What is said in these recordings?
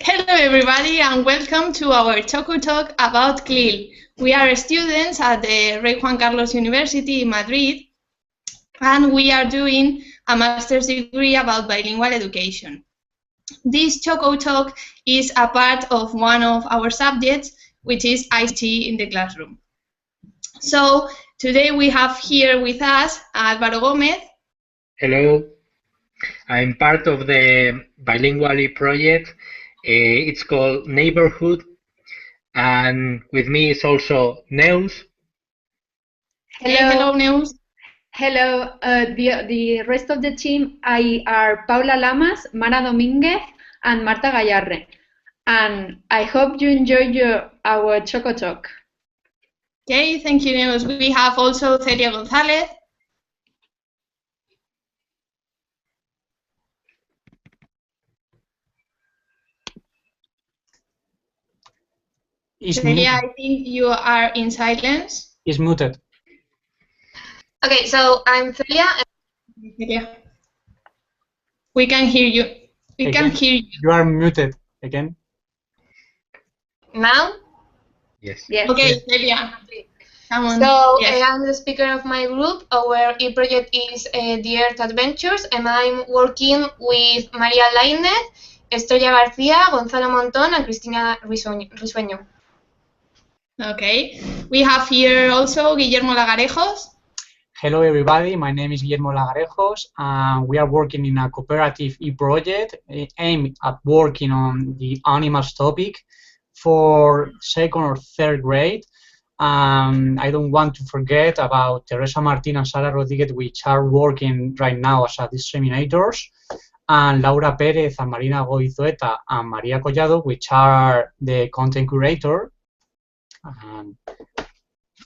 Hello everybody and welcome to our Choco talk about CLIL. We are students at the Rey Juan Carlos University in Madrid and we are doing a master's degree about bilingual education. This Choco talk is a part of one of our subjects, which is ICT in the classroom. So today we have here with us Álvaro Gómez. Hello, I'm part of the bilingual project. It's called Neighborhood, and with me is also Neus. Hello, Neus. Hello, the rest of the team are Paula Lamas, Mara Domínguez, and Marta Gallarre. And I hope you enjoy our Choco talk. Okay, thank you, Neus. We have also Celia González. Celia, I think you are in silence. It's muted. Okay, so I'm Celia. We can hear you. We can hear you. You are muted again. Now? Yes. Okay, Celia. Come on. So yes. I'm the speaker of my group. Our e-project is The Earth Adventures, and I'm working with María Lainez, Estrella García, Gonzalo Montón, and Cristina Risueño. Okay. We have here also Guillermo Lagarejos. Hello everybody, my name is Guillermo Lagarejos and we are working in a cooperative e-project aimed at working on the animals topic for 2nd or 3rd grade. I don't want to forget about Teresa Martin and Sara Rodriguez, which are working right now as disseminators, and Laura Pérez and Marina Goizueta and María Collado, which are the content curator.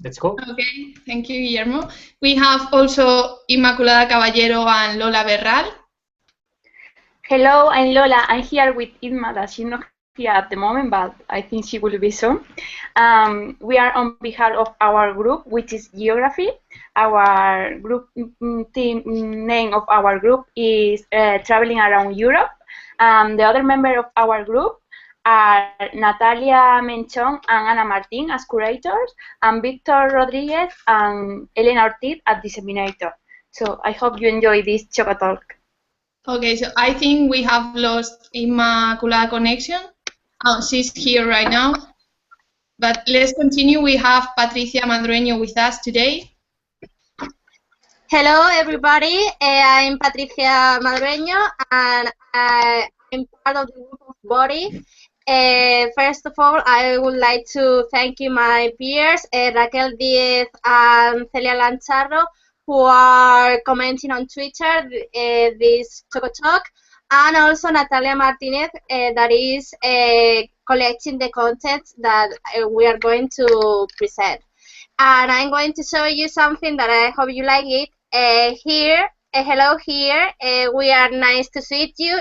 Let's go. Okay, thank you, Guillermo. We have also Inmaculada Caballero and Lola Berral. Hello, I'm Lola. I'm here with Irma, that she's not here at the moment, but I think she will be soon. We are on behalf of our group, which is Geography. Our group team name of our group is Traveling Around Europe. The other member of our group are Natalia Menchon and Ana Martin as curators, and Victor Rodriguez and Elena Ortiz as disseminator. So I hope you enjoy this Choco talk. Okay, so I think we have lost Inmaculada connection. Oh, she's here right now. But let's continue. We have Patricia Madrueño with us today. Hello, everybody. I'm Patricia Madrueño, and I'm part of the group of Body. First of all, I would like to thank you, my peers, Raquel Diez and Celia Lancharro, who are commenting on Twitter this Choco talk, and also Natalia Martinez, that is collecting the content that we are going to present. And I'm going to show you something that I hope you like it. Hello here. We are nice to sweet you.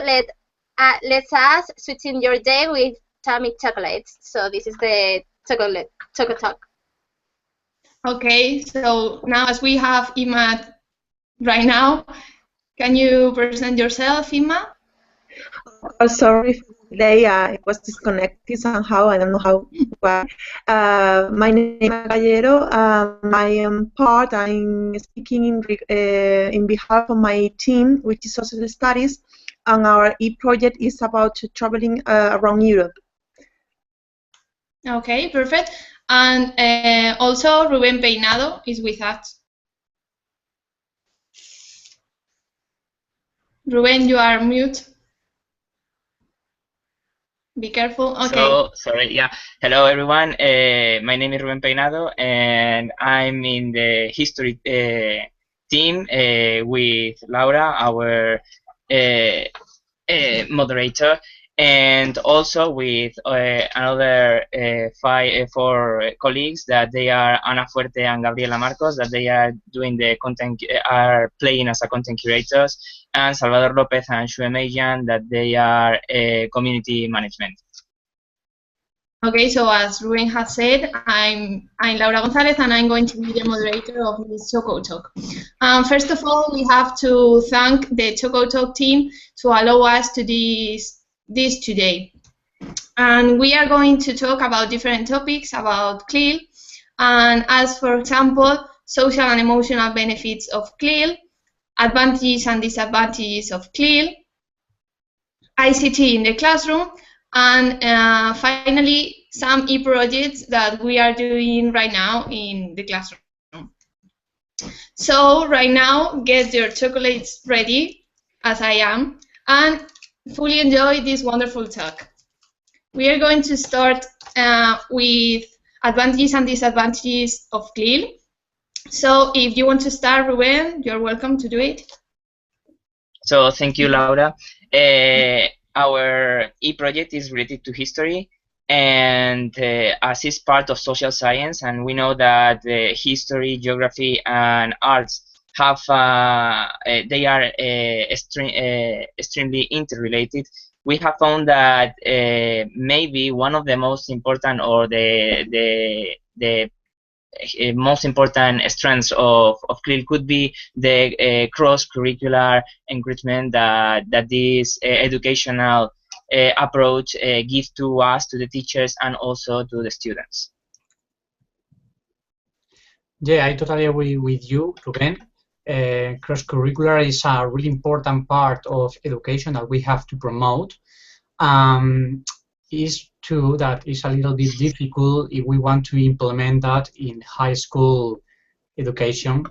Let's us sweeten your day with tummy chocolates. So this is the Choco talk. Okay, so now as we have Ima right now, can you present yourself, Ima? Oh, sorry for the delay. It was disconnected somehow. I don't know how. My name is Gallero. I'm speaking in behalf of my team, which is Social Studies, and our e-project is about traveling around Europe. Okay, perfect. And also Rubén Peinado is with us. Rubén, you are mute. Be careful. Okay. So, sorry, yeah. Hello, everyone. My name is Rubén Peinado, and I'm in the history team with Laura, our moderator, and also with another 4 colleagues, that they are Ana Fuerte and Gabriela Marcos, that they are doing the content, are playing as a content curators, and Salvador Lopez and Shue Mejan, that they are community management. Okay, so as Ruben has said, I'm Laura Gonzalez, and I'm going to be the moderator of this Choco Talk. First of all, we have to thank the Choco Talk team to allow us to this today. And we are going to talk about different topics about CLIL, and as for example, social and emotional benefits of CLIL, advantages and disadvantages of CLIL, ICT in the classroom, and finally, some e-projects that we are doing right now in the classroom. So right now, get your chocolates ready, as I am, and fully enjoy this wonderful talk. We are going to start with advantages and disadvantages of CLIL. So if you want to start, Ruben, you're welcome to do it. So thank you, Laura. Our e-project is related to history, and as it's part of social science, and we know that history, geography, and arts have they are extremely interrelated. We have found that maybe one of the most important, or the most important strengths of CLIL could be the cross-curricular enrichment that this educational approach gives to us, to the teachers, and also to the students. Yeah, I totally agree with you, Ruben. Cross-curricular is a really important part of education that we have to promote. It's true that it's a little bit difficult if we want to implement that in high school education,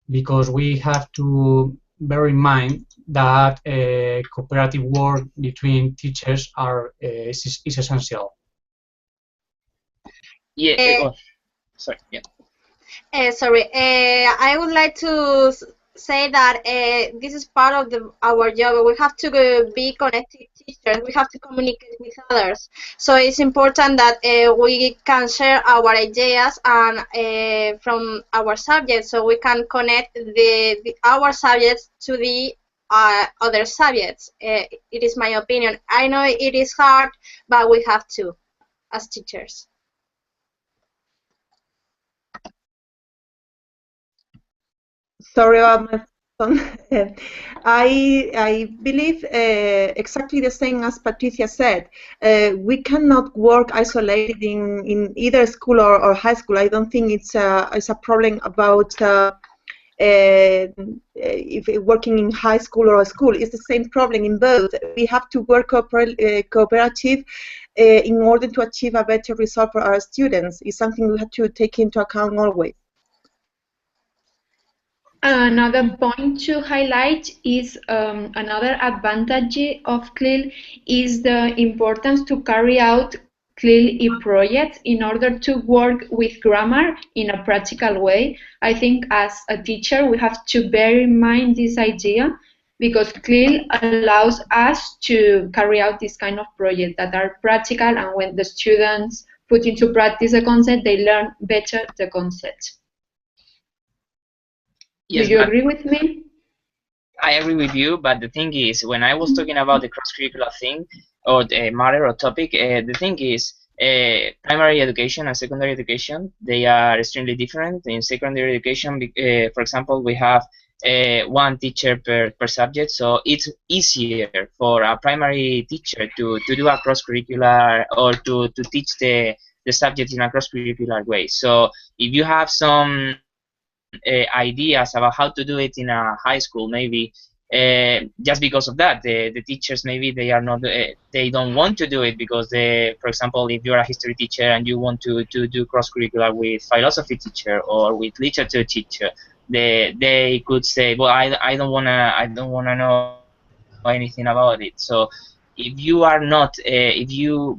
because we have to bear in mind that cooperative work between teachers is essential. Yeah. Sorry. Yeah. I would like to say that this is part of our job. We have to be connected teachers. We have to communicate with others. So it's important that we can share our ideas and from our subjects, so we can connect our subjects to the other subjects. It is my opinion. I know it is hard, but we have to, as teachers. Sorry about my phone. I believe exactly the same as Patricia said. We cannot work isolated in either school or high school. I don't think it's a problem about if working in high school or a school. It's the same problem in both. We have to work cooperative in order to achieve a better result for our students. It's something we have to take into account always. Another point to highlight is another advantage of CLIL is the importance to carry out CLIL e-projects in order to work with grammar in a practical way. I think as a teacher we have to bear in mind this idea, because CLIL allows us to carry out this kind of projects that are practical, and when the students put into practice a concept, they learn better the concept. Yes, do you agree with me? I agree with you, but the thing is, when I was talking about the cross-curricular thing, or the matter or topic, the thing is, primary education and secondary education, they are extremely different. In secondary education, for example, we have one teacher per subject, so it's easier for a primary teacher to do a cross-curricular, or to teach the subject in a cross-curricular way. So if you have some ideas about how to do it in a high school, maybe just because of that, the teachers maybe they are not they don't want to do it, because for example, if you're a history teacher and you want to do cross-curricular with philosophy teacher or with literature teacher, they could say, well, I don't wanna know anything about it. So if you are not if you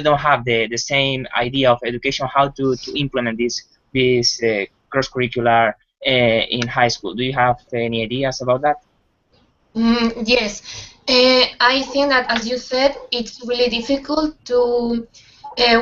don't have the same idea of education, how to implement this cross-curricular in high school, do you have any ideas about that? Yes, I think that, as you said, it's really difficult to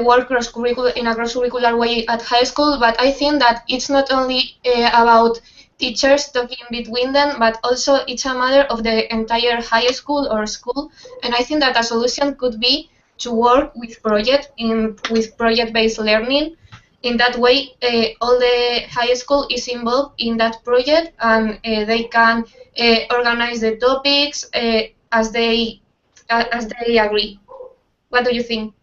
work in a cross-curricular way at high school, but I think that it's not only about teachers talking between them, but also it's a matter of the entire high school or school, and I think that a solution could be to work with project-based learning. In that way, all the high school is involved in that project, and they can organize the topics as they agree. What do you think?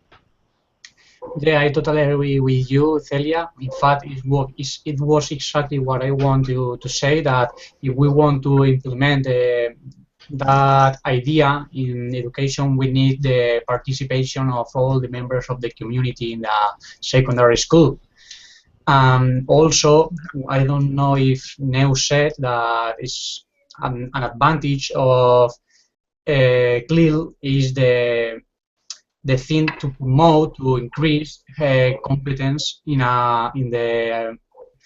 Yeah, I totally agree with you, Celia. In fact, it was exactly what I want to say, that if we want to implement that idea in education, we need the participation of all the members of the community in the secondary school. Also, I don't know if Neu said that it's an advantage of CLIL is the thing to promote, to increase competence in the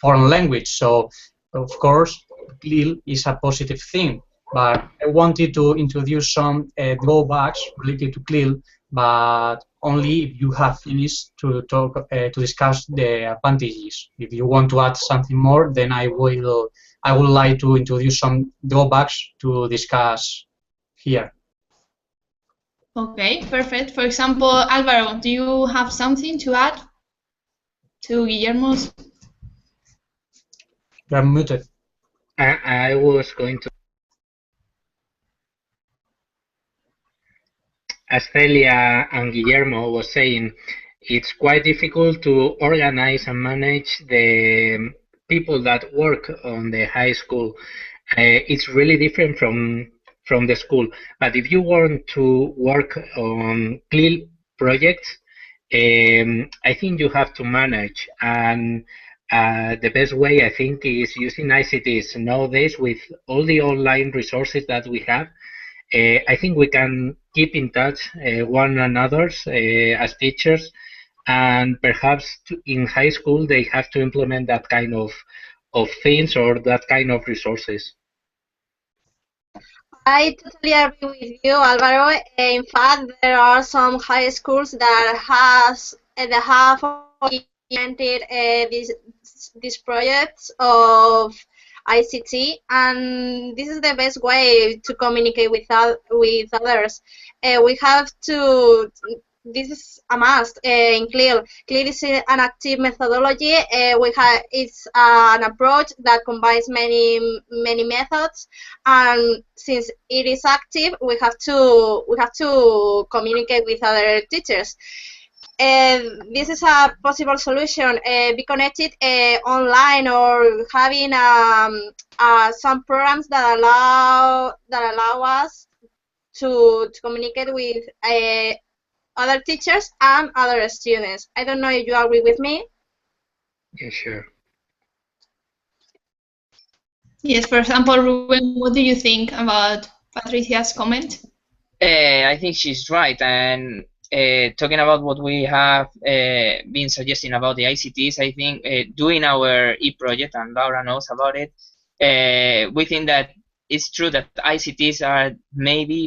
foreign language. So, of course, CLIL is a positive thing. But I wanted to introduce some drawbacks related to CLIL, but only if you have finished to talk to discuss the advantages. If you want to add something more, then I would like to introduce some drawbacks to discuss here. Okay, perfect. For example, Alvaro, do you have something to add to Guillermo's? You're muted. I was going to, as Celia and Guillermo was saying, it's quite difficult to organize and manage the people that work on the high school. It's really different from the school. But if you want to work on CLIL projects, I think you have to manage, and the best way, I think, is using ICTs. Nowadays, with all the online resources that we have, I think we can keep in touch one another as teachers, and perhaps in high school they have to implement that kind of things or that kind of resources. I totally agree with you, Alvaro. In fact, there are some high schools that have implemented these projects of ICT, and this is the best way to communicate with others. We have to. This is a must in CLIL. CLIL is an active methodology. It's an approach that combines many methods, and since it is active, we have to communicate with other teachers. This is a possible solution. Be connected online, or having some programs that allow us to communicate with other teachers and other students. I don't know if you agree with me. Yeah, sure. Yes, for example, Ruben, what do you think about Patricia's comment? I think she's right, and talking about what we have been suggesting about the ICTs, I think doing our e-project, and Laura knows about it, we think that it's true that ICTs are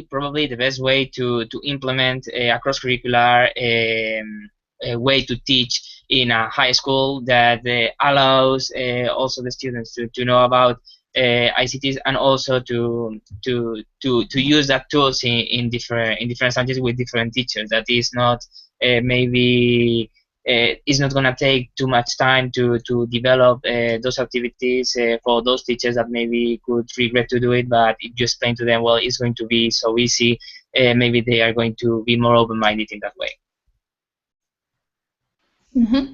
probably the best way to implement a cross-curricular way to teach in a high school that allows also the students to know about ICTs, and also to use that tools in different subjects with different teachers. That is not maybe it's not going to take too much time to develop those activities for those teachers that maybe could regret to do it, but if you explain to them, well, it's going to be so easy, maybe they are going to be more open-minded in that way. Mm-hmm.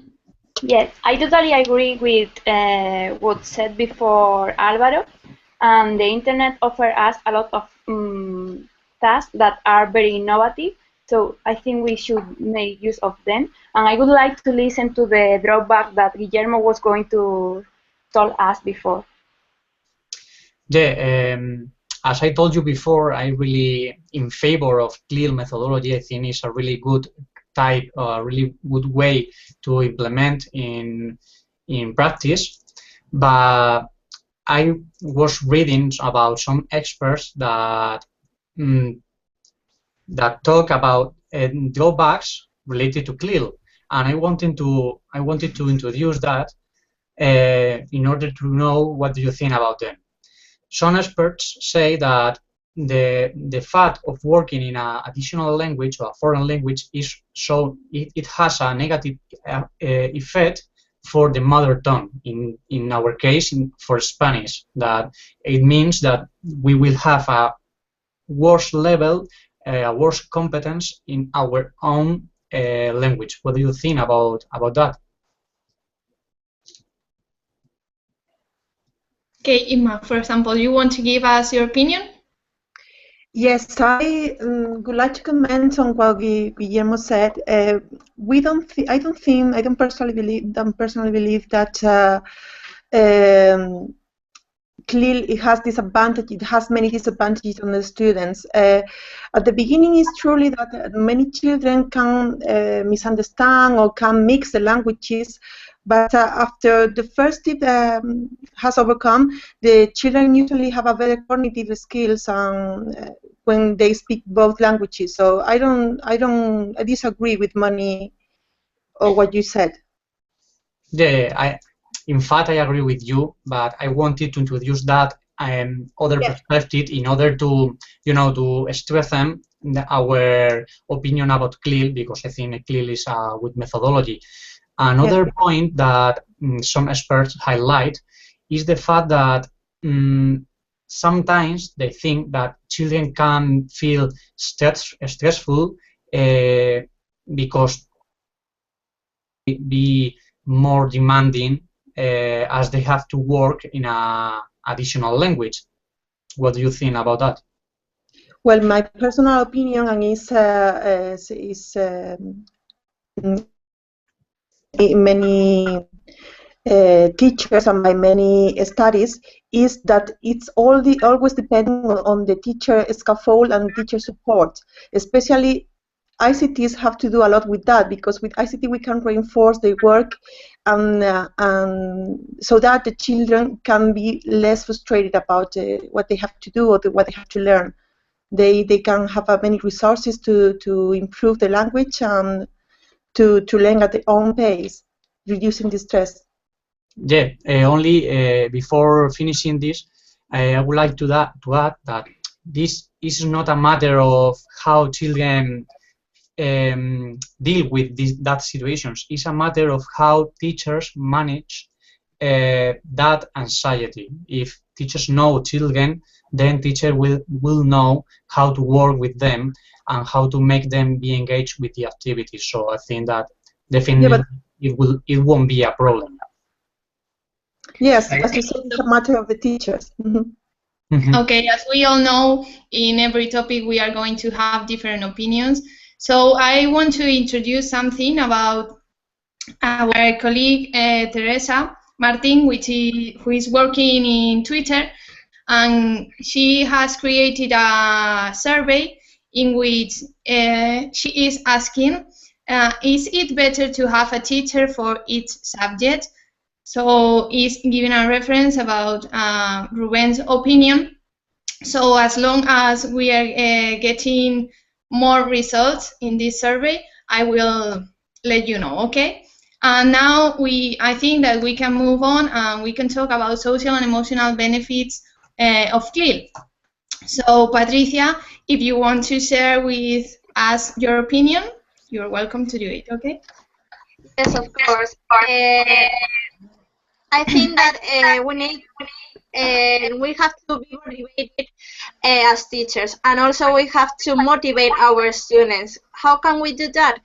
Yes, I totally agree with what said before Alvaro. The internet offers us a lot of tasks that are very innovative, so I think we should make use of them. And I would like to listen to the drawback that Guillermo was going to tell us before. Yeah, as I told you before, I'm really in favor of CLIL methodology. I think it's a really good type, really good way to implement in practice. But I was reading about some experts that that talk about drawbacks related to CLIL, and I wanted to introduce that in order to know what do you think about them. Some experts say that the fact of working in an additional language or a foreign language is so it has a negative effect for the mother tongue. In our case, for Spanish, that it means that we will have a worse level, a worse competence in our own language. What do you think about that? Okay, Imma, for example, you want to give us your opinion? Yes, I would like to comment on what Guillermo said. I don't personally believe that CLIL, it has disadvantage. It has many disadvantages on the students. At the beginning, it's truly that many children can misunderstand or can mix the languages. But after the first step has overcome, the children usually have a better cognitive skills when they speak both languages. So I disagree with Mani or what you said. Yeah, in fact, I agree with you, but I wanted to introduce that other perspective in order to, to strengthen our opinion about CLIL, because I think CLIL is a good methodology. Another point that some experts highlight is the fact that sometimes they think that children can feel stressful because be more demanding as they have to work in an additional language. What do you think about that? Well, my personal opinion, and many teachers and by many studies, is that it's always depending on the teacher scaffold and teacher support. Especially ICTs have to do a lot with that, because with ICT we can reinforce their work and so that the children can be less frustrated about what they have to do or what they have to learn. They can have many resources to improve the language and to learn at their own pace, reducing the stress. Yeah, only before finishing this, I would like to add that this is not a matter of how children deal with that situations. It's a matter of how teachers manage that anxiety. If teachers know children, then teacher will know how to work with them and how to make them be engaged with the activity. So I think that definitely it won't be a problem. Yes, as you said, it's a matter of the teachers. Okay, as we all know, in every topic we are going to have different opinions. So I want to introduce something about our colleague Teresa Martin, who is working in Twitter, and she has created a survey in which she is asking, is it better to have a teacher for each subject? So is giving a reference about Ruben's opinion. So as long as we are getting more results in this survey, I will let you know, okay? And now I think that we can move on and we can talk about social and emotional benefits of CLIL. So Patricia, if you want to share with us your opinion, you're welcome to do it, okay? Yes, of course. I think that we have to be motivated as teachers, and also we have to motivate our students. How can we do that?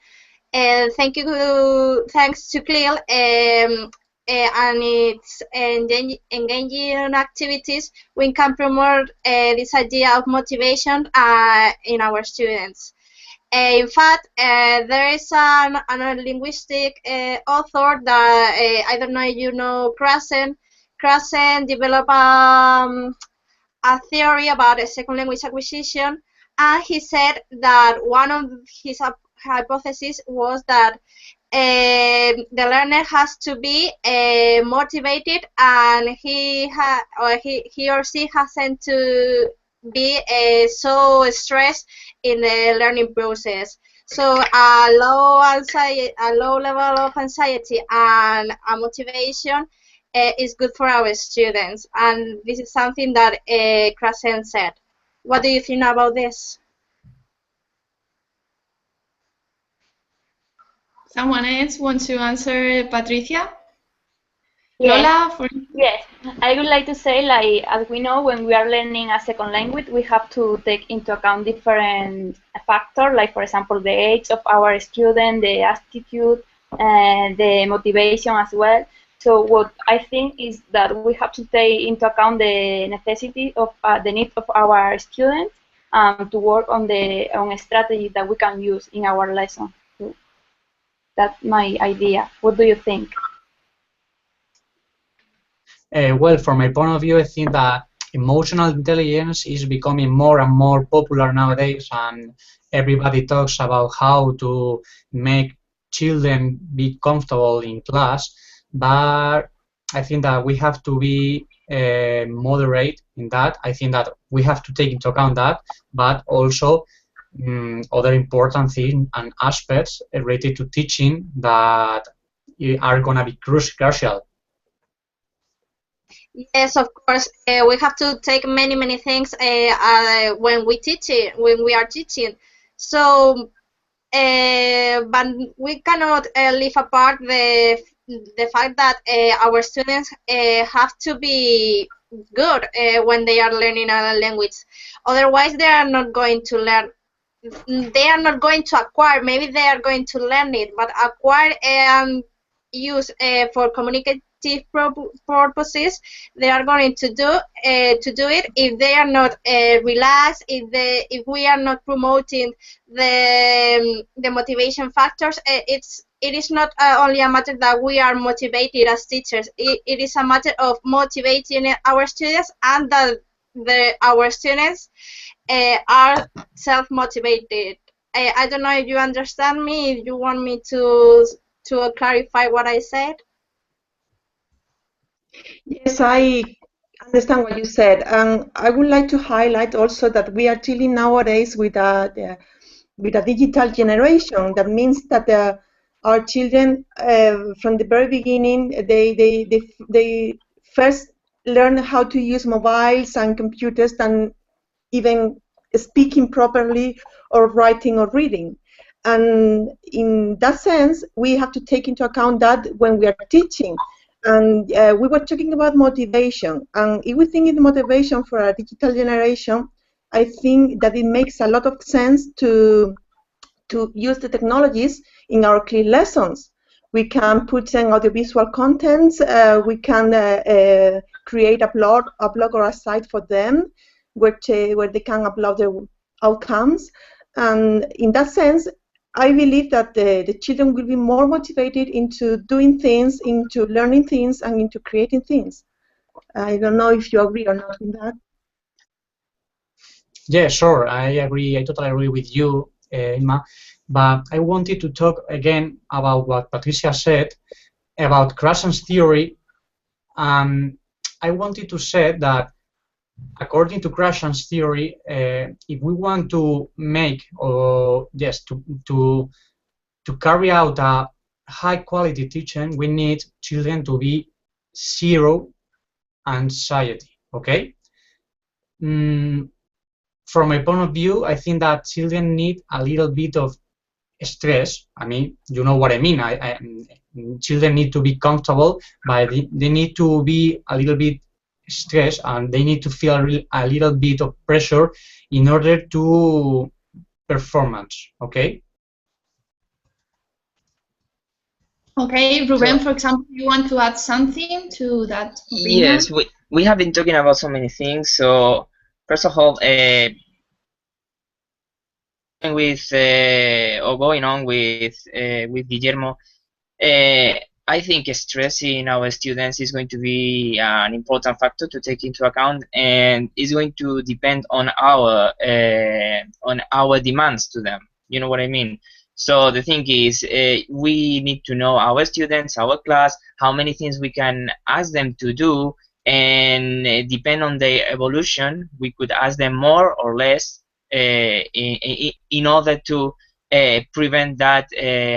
Thanks to CLIL and its engaging activities, we can promote this idea of motivation in our students. In fact, there is a linguistic author that I don't know if you know, Krasen. Krasen developed a theory about a second language acquisition, and he said that one of his hypotheses was that the learner has to be motivated, and he or she hasn't to be so stressed in the learning process. So a low level of anxiety and a motivation is good for our students, and this is something that Krasen said. What do you think about this? Someone else wants to answer, Patricia? Yes. Lola? Yes, I would like to say, like, as we know, when we are learning a second language, we have to take into account different factors, like, for example, the age of our student, the attitude, and the motivation as well. So what I think is that we have to take into account the necessity of the need of our students to work on a strategy that we can use in our lesson. So that's my idea. What do you think? Well, from my point of view, I think that emotional intelligence is becoming more and more popular nowadays, and everybody talks about how to make children be comfortable in class. But I think that we have to be moderate in that. I think that we have to take into account that, but also other important things and aspects related to teaching that are going to be crucial. Yes, of course. We have to take many things when we are teaching. So, but we cannot leave apart the fact that our students have to be good when they are learning a language. Otherwise, they are not going to learn. They are not going to acquire. Maybe they are going to learn it, but acquire and use for communicative purposes, they are going to do it if they are not relaxed, if we are not promoting the motivation factors. It is not only a matter that we are motivated as teachers. It is a matter of motivating our students, and that our students are self-motivated. I don't know if you understand me. If you want me to clarify what I said. Yes, I understand what you said. I would like to highlight also that we are dealing nowadays with a digital generation. That means that our children, from the very beginning, they first learn how to use mobiles and computers than even speaking properly or writing or reading. And in that sense, we have to take into account that when we are teaching. And we were talking about motivation. And if we think in motivation for a digital generation, I think that it makes a lot of sense to use the technologies in our CLIL lessons. We can put in audiovisual contents. We can create a blog or a site for them where they can upload their outcomes. And in that sense, I believe that the children will be more motivated into doing things, into learning things, and into creating things. I don't know if you agree or not with that. Yeah, sure. I agree. I totally agree with you, Emma. But I wanted to talk again about what Patricia said about Krashen's theory. I wanted to say that according to Krashen's theory, if we want to make, or yes, to carry out a high-quality teaching, we need children to be zero anxiety. Okay. From my point of view, I think that children need a little bit of stress. I mean, you know what I mean. Children need to be comfortable, but they need to be a little bit stressed, and they need to feel a little bit of pressure in order to performance. Okay. Okay, Ruben, for example, you want to add something to that opinion? Yes, we have been talking about so many things. So first of all, going on with Guillermo, I think stressing our students is going to be an important factor to take into account, and is going to depend on our demands to them. You know what I mean? So the thing is, we need to know our students, our class, how many things we can ask them to do, and depend on their evolution, we could ask them more or less in order to prevent that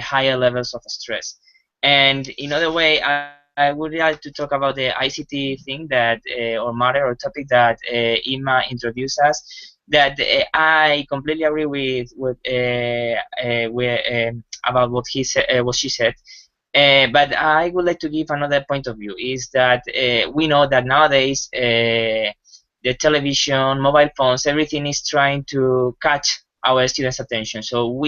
higher levels of stress. And in other way, I would like to talk about the ICT thing that or matter or topic that Emma introduced us, that I completely agree with about what he said, what she said. But I would like to give another point of view. Is that we know that nowadays the television, mobile phones, everything is trying to catch our students' attention. So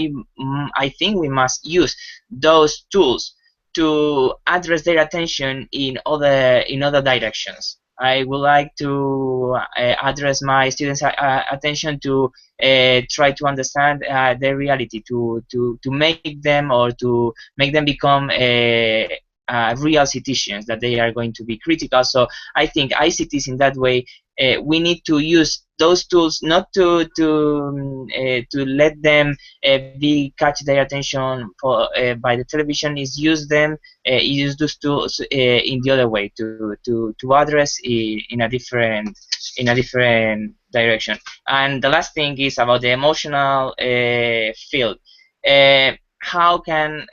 I think we must use those tools to address their attention in other directions. I would like to address my students' attention to try to understand their reality, to make them, or to make them become real citizens, that they are going to be critical. So I think ICTs in that way, we need to use those tools, not to let them catch their attention by the television. Is use those tools in the other way, to address in a different direction. And the last thing is about the emotional field. How can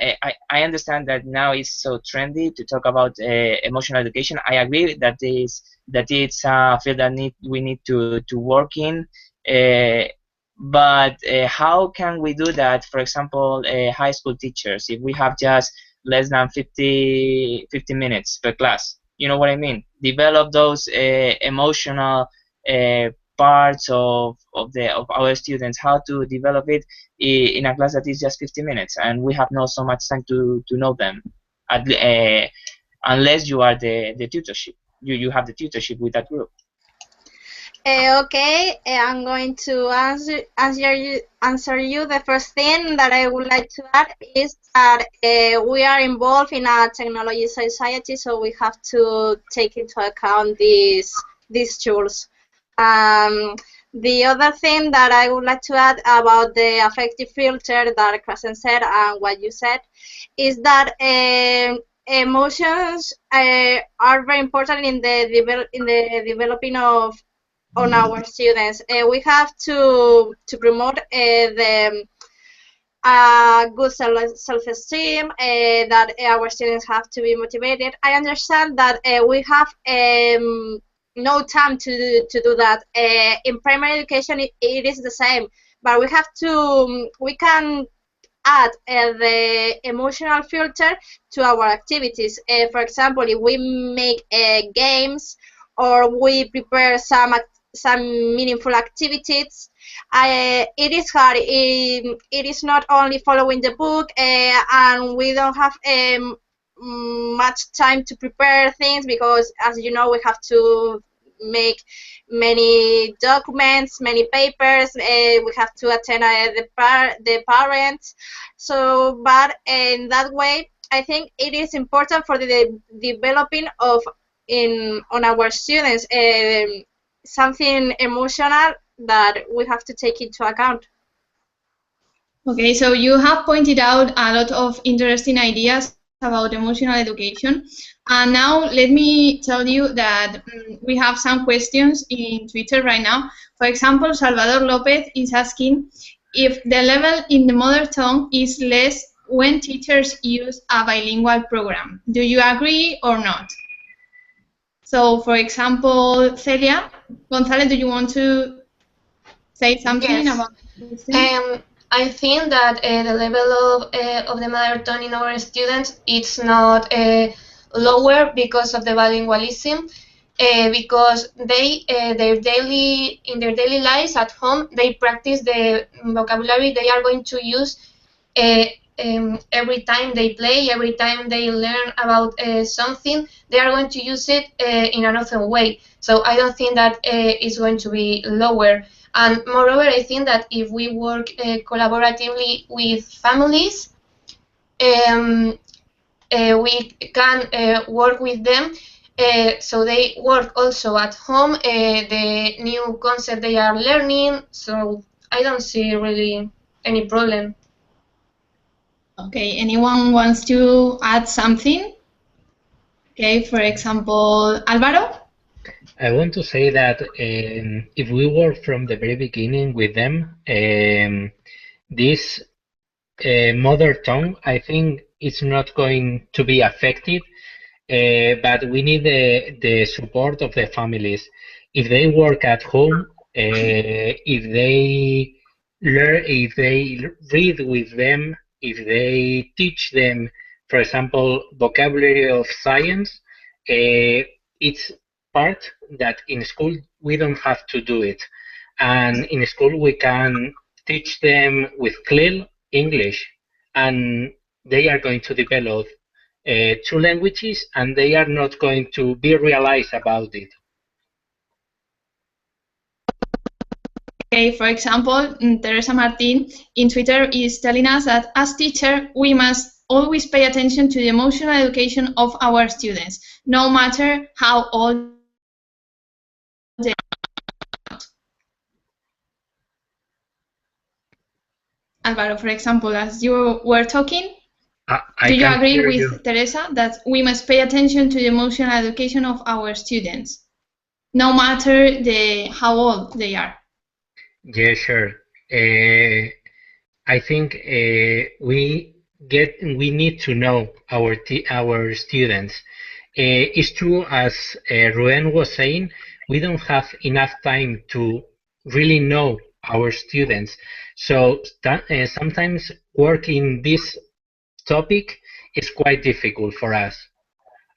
I understand that now it's so trendy to talk about emotional education. I agree that it's a field that we need to work in. But how can we do that? For example, high school teachers, if we have just less than 50 minutes per class, you know what I mean? Develop those emotional parts of our students, how to develop it in a class that is just 50 minutes, and we have not so much time to know them, unless you are the tutorship. You have the tutorship with that group. Okay, I'm going to answer you. The first thing that I would like to add is that we are involved in a technology society, so we have to take into account these tools. The other thing that I would like to add about the affective filter that Krasen said and what you said is that emotions are very important in the developing on our students. We have to promote the good self-esteem, that our students have to be motivated. I understand that we have no time to do that. In primary education, it is the same, but we can add the emotional filter to our activities. For example, if we make games or we prepare some meaningful activities, it is hard. It is not only following the book, and we don't have much time to prepare things, because as you know, we have to make many documents, many papers, we have to attend the parents. So, but in that way, I think it is important for the developing on our students, something emotional that we have to take into account. Okay, so you have pointed out a lot of interesting ideas about emotional education, and now let me tell you that we have some questions in Twitter right now. For example, Salvador Lopez is asking if the level in the mother tongue is less when teachers use a bilingual program. Do you agree or not? So, for example, Celia González, do you want to say something about this? I think that the level of the mother tongue in our students it's not lower because of the bilingualism, because they in their daily lives at home they practice the vocabulary they are going to use every time they play, every time they learn about something, they are going to use it in another way. So I don't think that it's going to be lower. And moreover, I think that if we work collaboratively with families, we can work with them, so they work also at home, the new concept they are learning, so I don't see really any problem. Okay, anyone wants to add something? Okay, for example, Álvaro? I want to say that if we work from the very beginning with them, this mother tongue, I think it's not going to be affected, but we need the support of the families. If they work at home, If they learn, if they read with them, if they teach them, for example, vocabulary of science, it's part that in school we don't have to do it. And in school we can teach them with CLIL English, and they are going to develop two languages, and they are not going to be realized about it. Okay, for example, Teresa Martin in Twitter is telling us that as teacher, we must always pay attention to the emotional education of our students, no matter how old they are. Alvaro, for example, as you were talking, do you agree with Teresa that we must pay attention to the emotional education of our students, no matter how old they are? Yeah, sure. I think we need to know our students. It's true, as Ruben was saying, we don't have enough time to really know our students. So sometimes working this topic is quite difficult for us.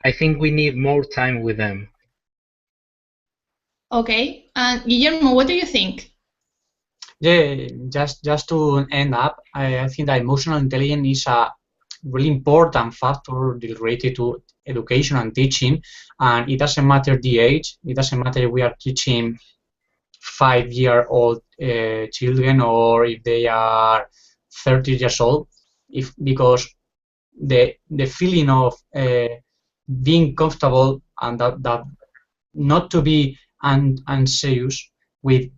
I think we need more time with them. Okay, and Guillermo, what do you think? Yeah, just to end up, I think that emotional intelligence is a really important factor related to education and teaching, and it doesn't matter the age. It doesn't matter if we are teaching 5-year-old children or if they are 30 years old, because the feeling of being comfortable and that not to be anxious with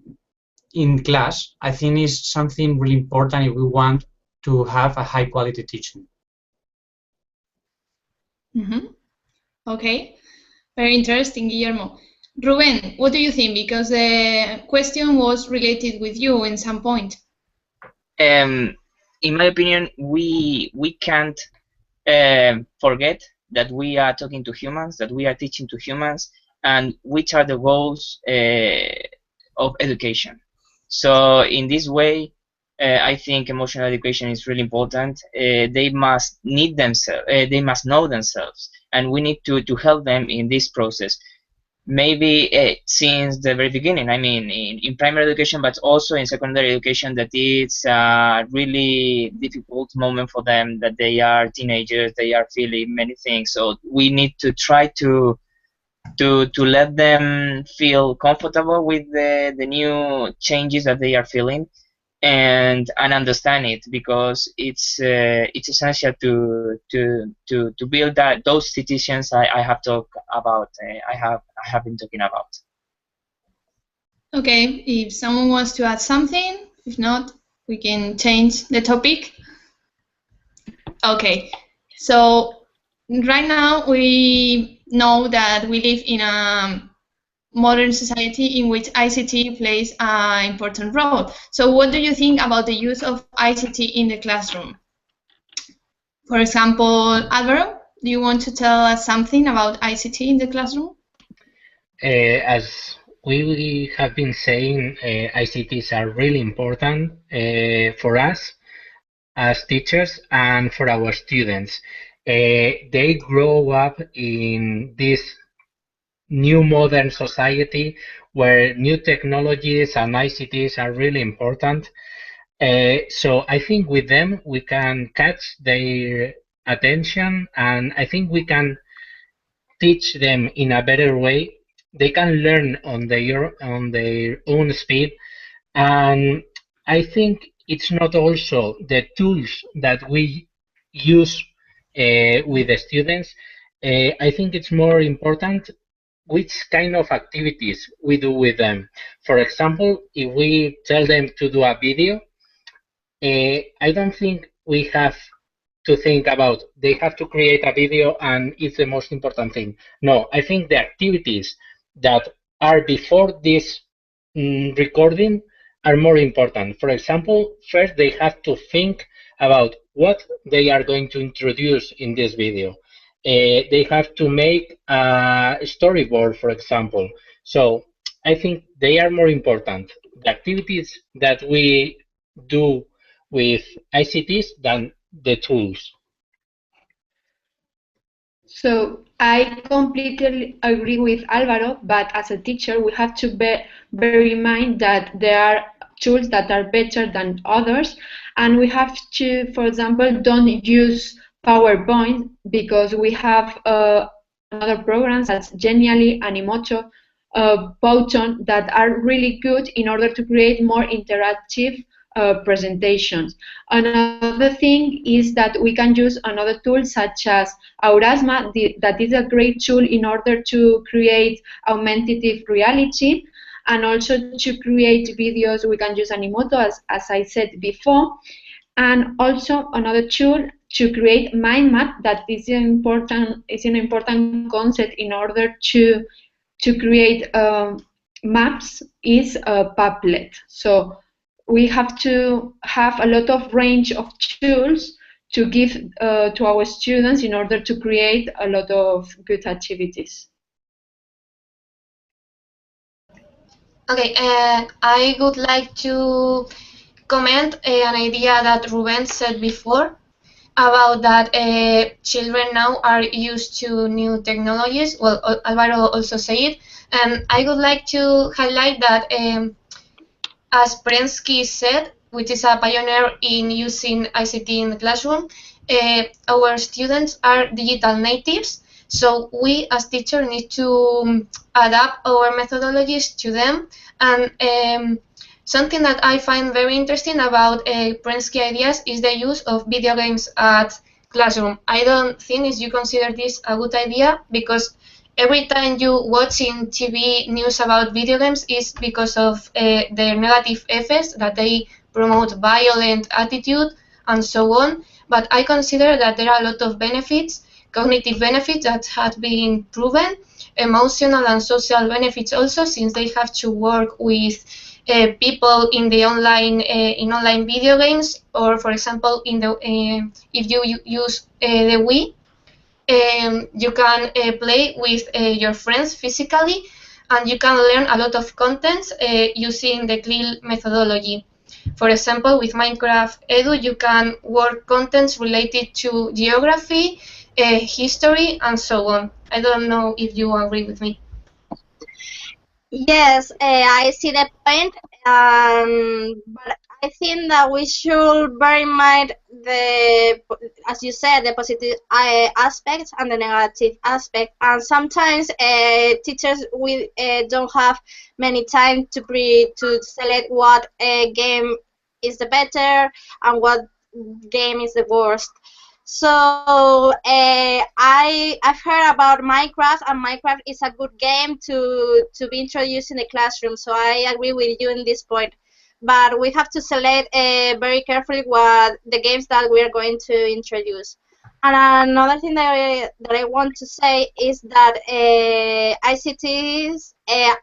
in class, I think is something really important if we want to have a high quality teaching. Okay, very interesting, Guillermo. Ruben, what do you think? Because the question was related with you in some point. In my opinion, we can't forget that we are talking to humans, that we are teaching to humans, and which are the goals of education. So in this way, I think emotional education is really important. They must need themselves. They must know themselves, and we need to help them in this process. Maybe since the very beginning. I mean, in primary education, but also in secondary education, that it's a really difficult moment for them. That they are teenagers, they are feeling many things. So we need to try to let them feel comfortable with the new changes that they are feeling, and understand it, because it's essential to build those situations I have talked about. I have been talking about. Okay, if someone wants to add something, if not, we can change the topic. Okay, so right now we know that we live in a modern society in which ICT plays an important role. So what do you think about the use of ICT in the classroom? For example, Alvaro, do you want to tell us something about ICT in the classroom? As we have been saying, ICTs are really important for us as teachers and for our students. They grow up in this new modern society where new technologies and ICTs are really important. So I think with them we can catch their attention, and I think we can teach them in a better way. They can learn on their own speed, and I think it's not also the tools that we use with the students. I think it's more important which kind of activities we do with them. For example, if we tell them to do a video, I don't think we have to think about they have to create a video and it's the most important thing. No, I think the activities that are before this recording are more important. For example, first they have to think about what they are going to introduce in this video. They have to make a storyboard, for example. So I think they are more important, the activities that we do with ICTs than the tools. So I completely agree with Alvaro, but as a teacher, we have to bear in mind that there are tools that are better than others, and we have to, for example, don't use PowerPoint because we have other programs such as Genially, Animoto, Button that are really good in order to create more interactive presentations. Another thing is that we can use another tool such as Aurasma, that is a great tool in order to create augmentative reality, and also to create videos we can use Animoto, as I said before, and also another tool to create mind map, that is an important concept in order to create maps, is a Padlet. So we have to have a lot of range of tools to give to our students in order to create a lot of good activities. Okay, I would like to comment an idea that Ruben said before about that children now are used to new technologies. Well, Alvaro also said it. I would like to highlight that, as Prensky said, which is a pioneer in using ICT in the classroom, our students are digital natives. So we as teachers need to adapt our methodologies to them. And something that I find very interesting about Prensky ideas is the use of video games at classroom. I don't think if you consider this a good idea, because every time you watch in TV news about video games is because of their negative effects, that they promote violent attitude and so on. But I consider that there are a lot of benefits, cognitive benefits that have been proven, emotional and social benefits also, since they have to work with people in the online video games, or for example in the if you use the Wii, you can play with your friends physically, and you can learn a lot of content using the CLIL methodology. For example, with Minecraft Edu, you can work contents related to geography, history, and so on. I don't know if you agree with me. Yes, I see the point, but I think that we should bear in mind as you said, the positive aspects and the negative aspect. And sometimes teachers don't have many time to select what game is the better and what game is the worst. So I've heard about Minecraft, and Minecraft is a good game to be introduced in the classroom. So I agree with you in this point, but we have to select very carefully what the games that we are going to introduce. And another thing that I want to say is that ICTs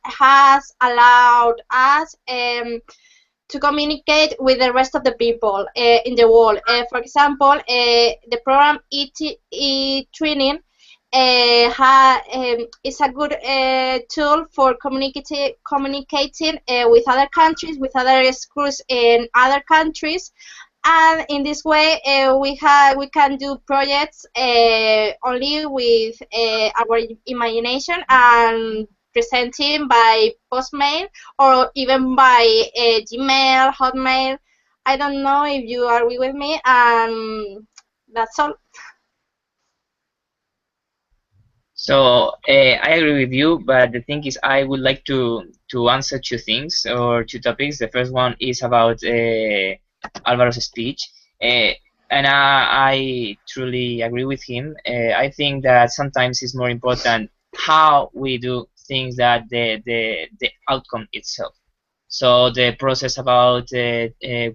has allowed us to communicate with the rest of the people in the world. For example, the program e-training is a good tool for communicating with other countries, with other schools in other countries. And in this way, we can do projects only with our imagination and presenting by postmail or even by Gmail, Hotmail. I don't know if you agree with me, and that's all. So I agree with you, but the thing is, I would like to answer two things or two topics. The first one is about Alvaro's speech, and I truly agree with him. I think that sometimes it's more important how we do things than the outcome itself. So the process about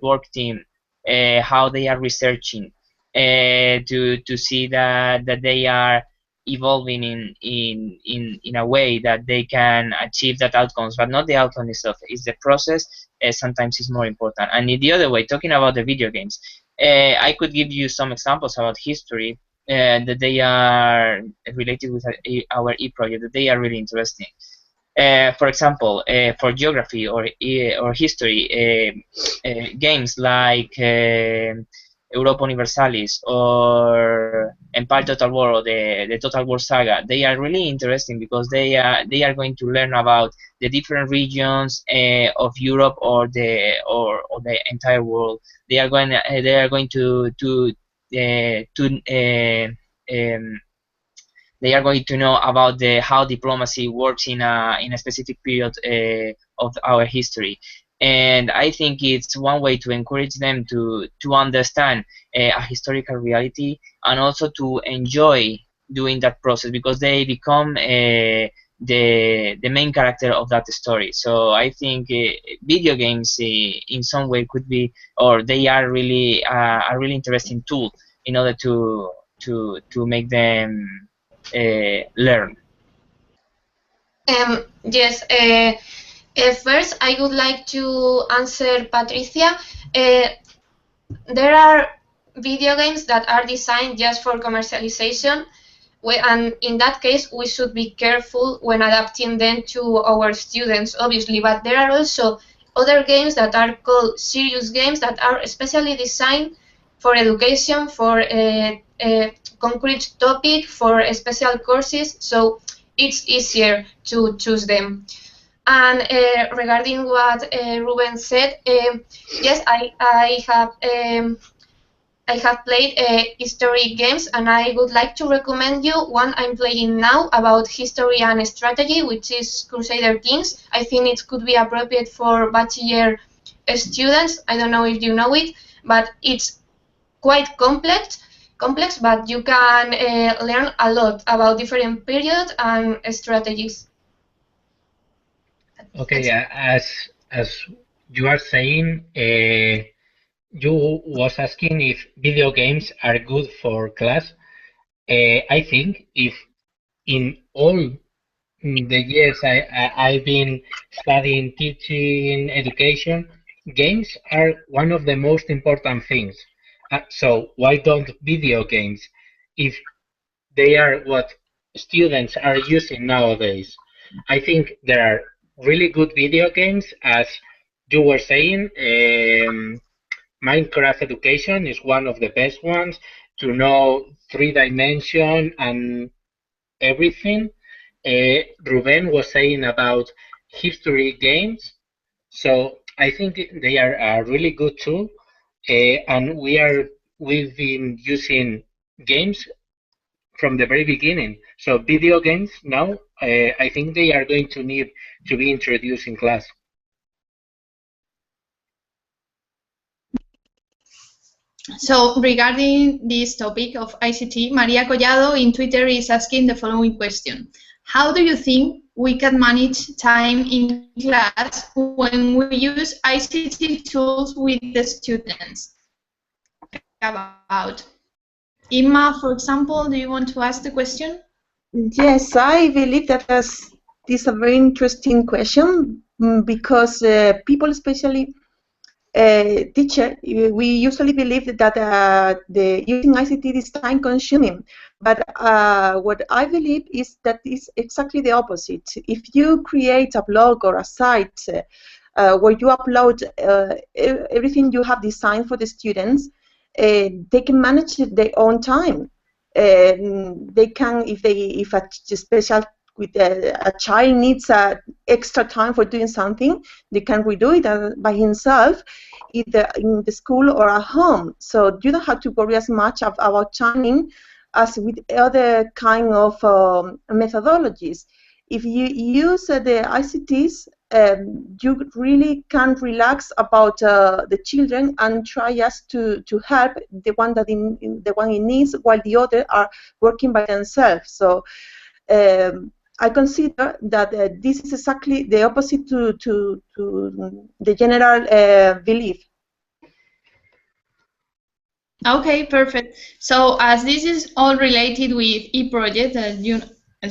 work team, how they are researching, to see that they are evolving in a way that they can achieve that outcomes, but not the outcome itself. It's the process. Sometimes is more important. And in the other way, talking about the video games, I could give you some examples about history that they are related with our e-project, that they are really interesting. For example, for geography or history, games like Europa Universalis or Empire Total War or the Total War Saga, they are really interesting because they are going to learn about the different regions of Europe or the entire world. They are going they are going to know about how diplomacy works in a specific period of our history. And I think it's one way to encourage them to understand a historical reality and also to enjoy doing that process because they become the main character of that story. So I think video games in some way could be, or they are really a really interesting tool in order to make them learn. Yes. First, I would like to answer Patricia. There are video games that are designed just for commercialization, and in that case, we should be careful when adapting them to our students, obviously. But there are also other games that are called serious games that are especially designed for education, for a concrete topic, for special courses, so it's easier to choose them. And regarding what Ruben said, yes, I have played history games, and I would like to recommend you one I'm playing now about history and strategy, which is Crusader Kings. I think it could be appropriate for bachelor students. I don't know if you know it, but it's quite complex, but you can learn a lot about different periods and strategies. Okay, as you are saying, you was asking if video games are good for class. I think if in all the years I've been studying, teaching, education, games are one of the most important things. So why don't video games, if they are what students are using nowadays? I think there are really good video games, as you were saying. Minecraft Education is one of the best ones to know 3D and everything. Ruben was saying about history games, so I think they are a really good tool, and we've been using games from the very beginning. So video games now, I think they are going to need to be introduced in class. So regarding this topic of ICT, Maria Collado in Twitter is asking the following question. How do you think we can manage time in class when we use ICT tools with the students? About Imma, for example, do you want to ask the question? Yes, I believe that this is a very interesting question because people, especially teacher, we usually believe that the using ICT is time consuming, but what I believe is that it's exactly the opposite. If you create a blog or a site where you upload everything you have designed for the students, they can manage their own time. They can, if a special with a child needs extra time for doing something, they can redo it by himself, either in the school or at home. So you don't have to worry as much about timing as with other kind of methodologies. If you use the ICTs, you really can relax about the children and try just to help the one that the one in needs, while the other are working by themselves. So I consider that this is exactly the opposite to the general belief. Okay, perfect. So as this is all related with e-project, as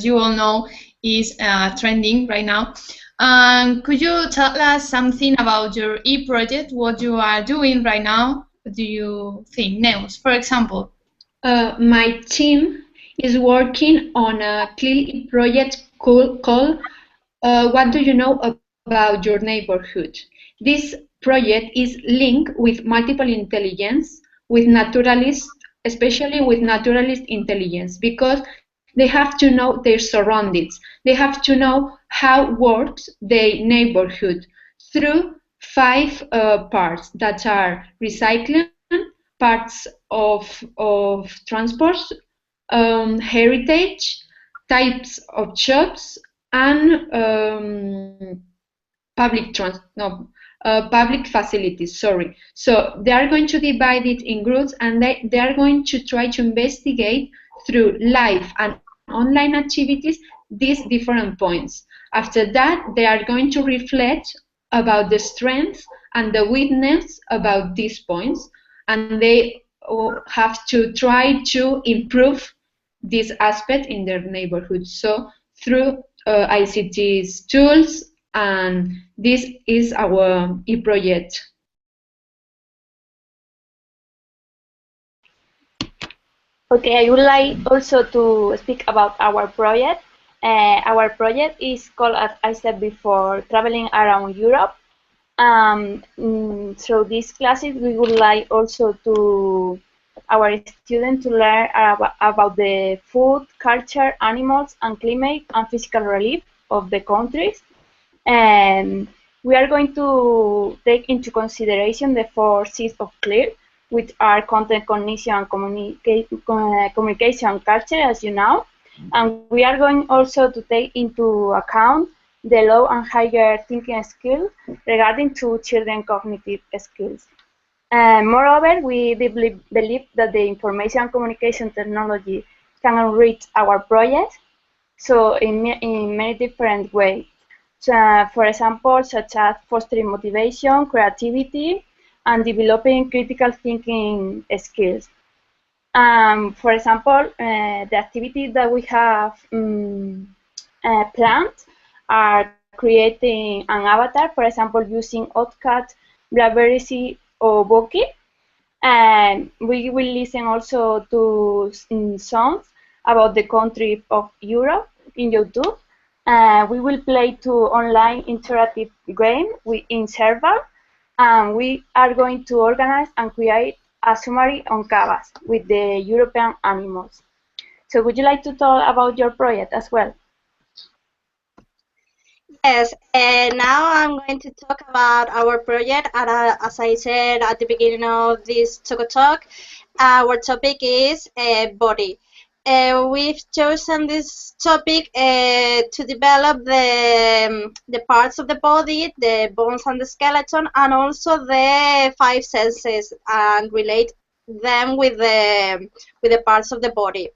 you all know, is trending right now, could you tell us something about your e-project, what you are doing right now? What do you think? Neus, for example. My team is working on a CLIL project called what do you know about your neighborhood? This project is linked with multiple intelligence, with naturalists, especially with naturalist intelligence, because they have to know their surroundings. They have to know how works their neighborhood through 5 parts that are recycling, parts of transport, heritage, types of shops, and public facilities. Sorry. So they are going to divide it in groups, and they are going to try to investigate through live and online activities these different points. After that, they are going to reflect about the strengths and the weakness about these points, and they have to try to improve this aspect in their neighborhood. So through ICT's tools, and this is our e-project. Okay, I would like also to speak about our project. Our project is called, as I said before, Traveling Around Europe. So these classes, we would like also to our students to learn about the food, culture, animals, and climate and physical relief of the countries. And we are going to take into consideration the 4 C's of CLIL, which are content, cognition, and communication culture, as you know. And we are going also to take into account the low and higher thinking skills regarding to children cognitive skills. Moreover, we deeply believe that the information and communication technology can enrich our project, so in many different ways. So, for example, such as fostering motivation, creativity, and developing critical thinking skills. For example, the activities that we have planned are creating an avatar, for example, using Oddcat, Blackberry or Boki. And we will listen also to songs about the country of Europe in YouTube. We will play 2 online interactive games in server, and we are going to organize and create a summary on Canvas with the European animals. So would you like to talk about your project as well? Yes, now I'm going to talk about our project. And, as I said at the beginning of this Choco Talk, our topic is body. We've chosen this topic to develop the parts of the body, the bones and the skeleton, and also the 5 senses, and relate them with the parts of the body.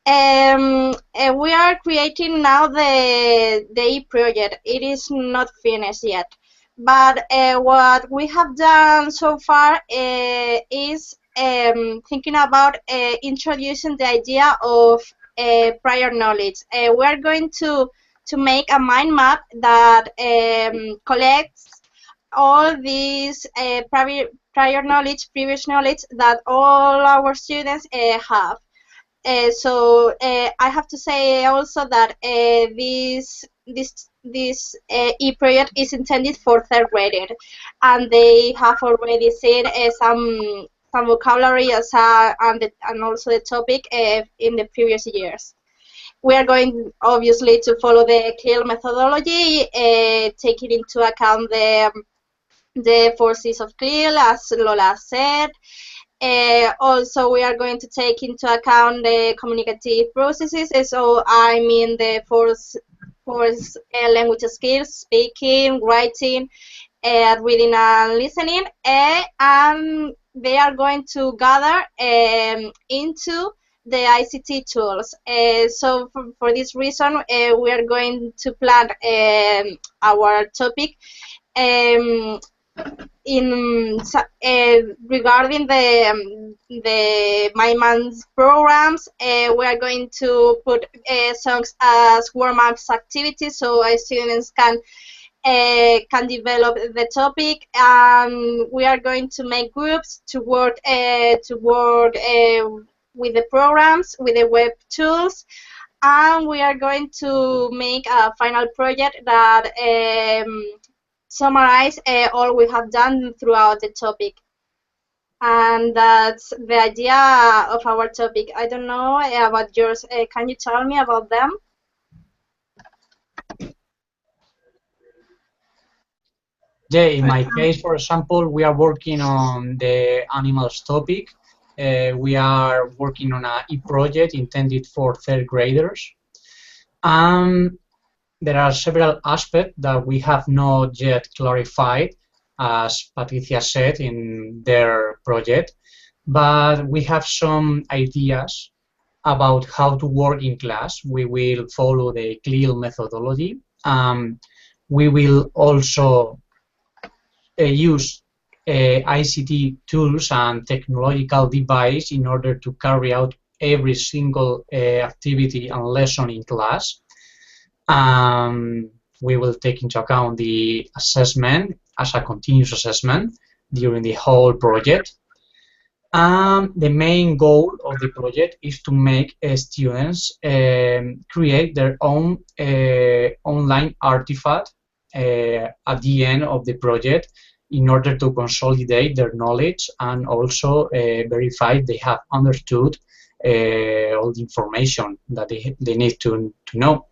We are creating now the e-project. It is not finished yet, but what we have done so far is thinking about introducing the idea of prior knowledge. We are going to make a mind map that collects all these prior knowledge, previous knowledge that all our students have. So I have to say also that this e-project is intended for 3rd graders, and they have already seen some vocabulary and also the topic in the previous years. We are going obviously to follow the CLIL methodology, taking into account the 4 C's of CLIL, as Lola said. Also, we are going to take into account the communicative processes, so I mean the 4 language skills: speaking, writing, reading and listening, and they are going to gather into the ICT tools. So for this reason, we are going to plan our topic regarding the MyMan's programs. We are going to put songs as warm-ups activities, so our students can develop the topic, and we are going to make groups to work with the programs, with the web tools, and we are going to make a final project that summarize all we have done throughout the topic. And that's the idea of our topic. I don't know about yours. Can you tell me about them? Yeah, in my case, for example, we are working on the animals topic. We are working on an e-project intended for third graders. There are several aspects that we have not yet clarified, as Patricia said in their project, but we have some ideas about how to work in class. We will follow the CLIL methodology. We will also use ICT tools and technological device in order to carry out every single activity and lesson in class. We will take into account the assessment as a continuous assessment during the whole project. The main goal of the project is to make students create their own online artifact at the end of the project in order to consolidate their knowledge and also verify they have understood all the information that they need to know.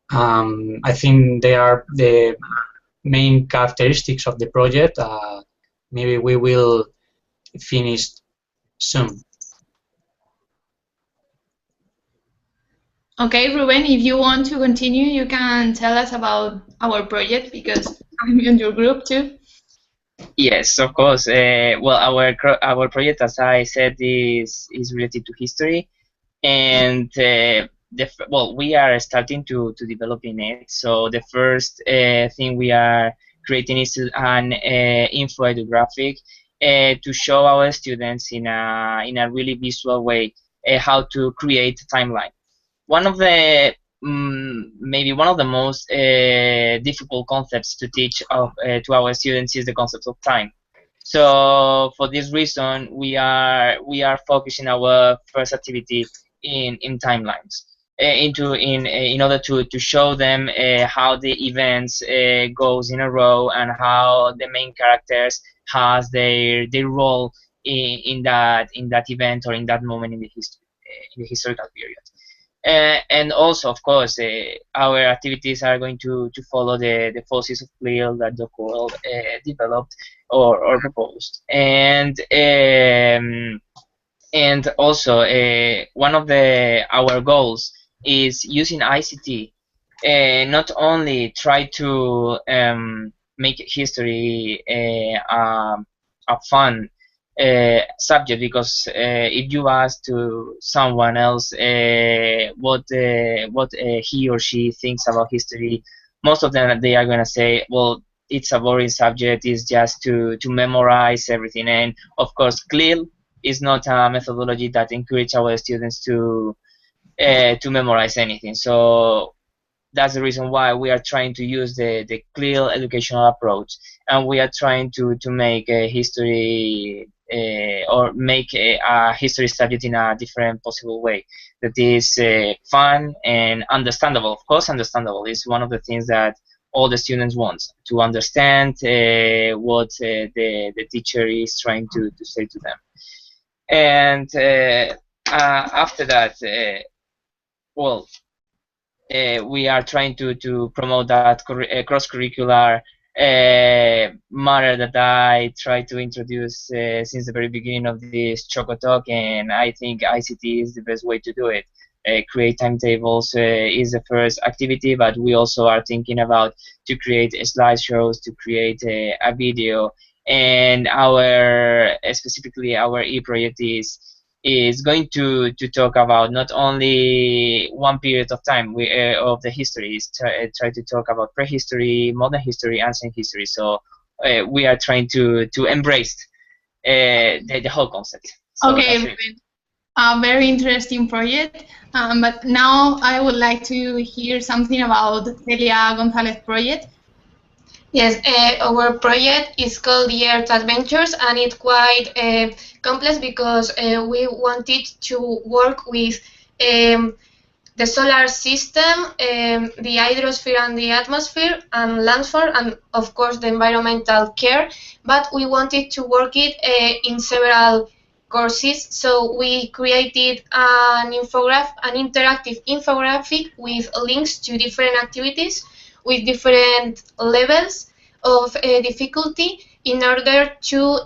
I think they are the main characteristics of the project. Maybe we will finish soon. Okay, Ruben, if you want to continue, you can tell us about our project because I'm in your group too. Yes, of course. Well, our project, as I said, is related to history, and well, we are starting to develop in it. So the first thing we are creating is an infographic to show our students in a really visual way how to create a timeline. One of the maybe one of the most difficult concepts to teach to our students is the concept of time. So for this reason, we are focusing our first activity in timelines, in order to show them how the events goes in a row and how the main characters has their role in that event or in that moment in the historical period. And also, of course, our activities are going to follow the policies of CLIL that Choco developed or proposed. And also, one of our goals is using ICT, not only try to make history a fun subject, because if you ask to someone else what he or she thinks about history, most of them they are going to say, well, it's a boring subject, it's just to memorize everything. And of course, CLIL is not a methodology that encourages our students to memorize anything. So that's the reason why we are trying to use the CLIL educational approach, and we are trying to make a history or make a history subject in a different possible way that is fun and understandable. Of course, understandable is one of the things that all the students want, to understand what the teacher is trying to say to them. And after that, well, we are trying to promote that cross-curricular matter that I tried to introduce since the very beginning of this Choco Talk, and I think ICT is the best way to do it. Create timetables is the first activity, but we also are thinking about to create slideshows, to create a video, and specifically our e-project is going to talk about not only one period of time of the history, is try to talk about prehistory, modern history, ancient history. So we are trying to embrace the whole concept. So okay, a very interesting project. But now I would like to hear something about Celia Gonzalez's project. Yes, our project is called the Earth Adventures, and it's quite complex because we wanted to work with the solar system, the hydrosphere and the atmosphere, and landform, and of course the environmental care. But we wanted to work it in several courses, so we created an interactive infographic with links to different activities with different levels of difficulty in order to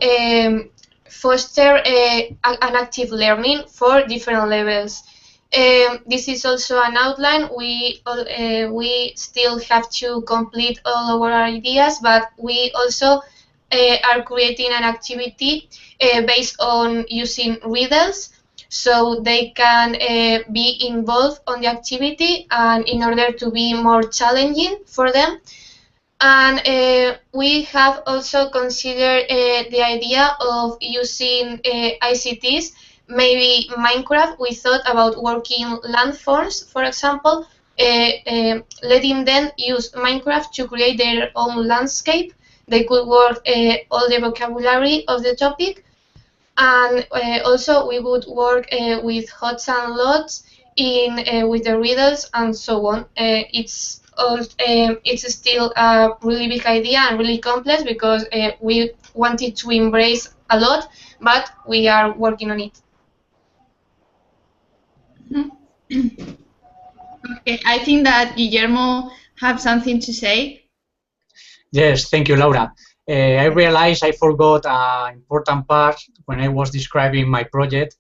foster an active learning for different levels. This is also an outline. We still have to complete all our ideas, but we also are creating an activity based on using riddles, so they can be involved on the activity and in order to be more challenging for them. And we have also considered the idea of using ICTs, maybe Minecraft. We thought about working landforms, for example, letting them use Minecraft to create their own landscape. They could work all the vocabulary of the topic. And also we would work with hots and lots with the riddles and so on. It's still a really big idea and really complex because we wanted to embrace a lot, but we are working on it. Okay, I think that Guillermo have something to say. Yes, thank you, Laura. I realized I forgot an important part when I was describing my project.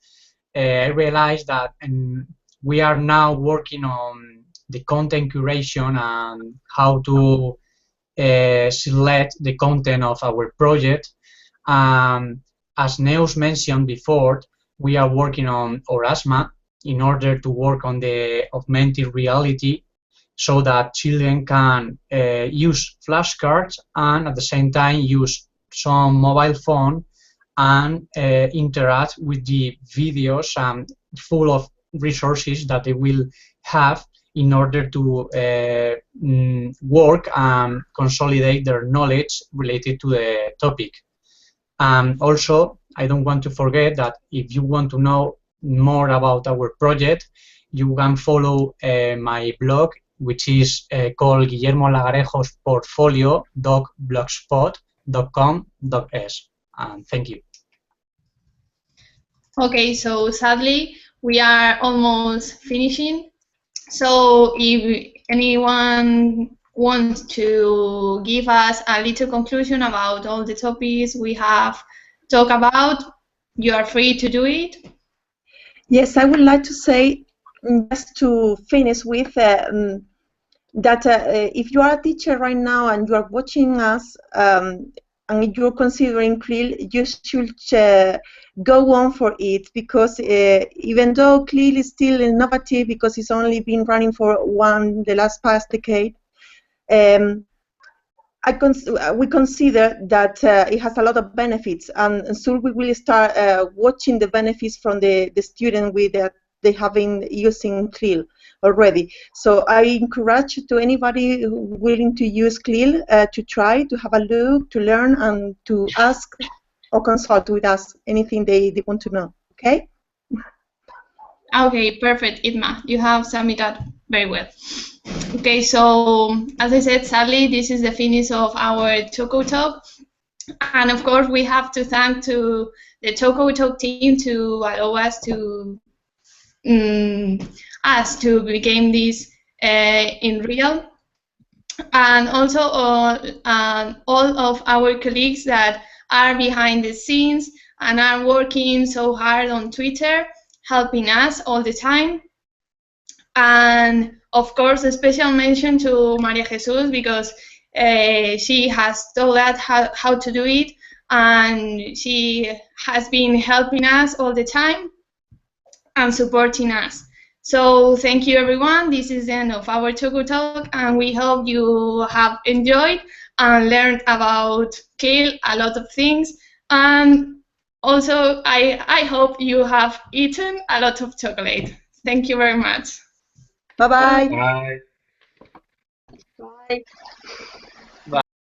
I realized that we are now working on the content curation and how to select the content of our project. As Neus mentioned before, we are working on Orasma in order to work on the augmented reality so that children can use flashcards and at the same time use some mobile phone and interact with the videos full of resources that they will have in order to work and consolidate their knowledge related to the topic. Also, I don't want to forget that if you want to know more about our project, you can follow my blog, which is called Guillermo Lagarejos Portfolio.blogspot.com.es. Thank you. Okay, so sadly, we are almost finishing. So if anyone wants to give us a little conclusion about all the topics we have talked about, you are free to do it. Yes, I would like to say, just to finish with, that if you are a teacher right now and you are watching us and you're considering CLIL, you should go on for it, because even though CLIL is still innovative because it's only been running for the past decade, we consider that it has a lot of benefits, and soon we will start watching the benefits from the student they have been using CLIL already. So I encourage to anybody willing to use CLIL to try, to have a look, to learn, and to ask or consult with us anything they want to know. Okay? Okay, perfect, Itma. You have summed it up very well. Okay, so as I said, sadly, this is the finish of our Choco Talk. And of course, we have to thank to the Choco Talk team to allow us to become this in real. And also all of our colleagues that are behind the scenes and are working so hard on Twitter, helping us all the time. And of course, a special mention to Maria Jesus, because she has told us how to do it, and she has been helping us all the time and supporting us. So thank you, everyone. This is the end of our Choco Talk, and we hope you have enjoyed and learned about CLIL, a lot of things. And also, I hope you have eaten a lot of chocolate. Thank you very much. Bye-bye. Bye. Bye.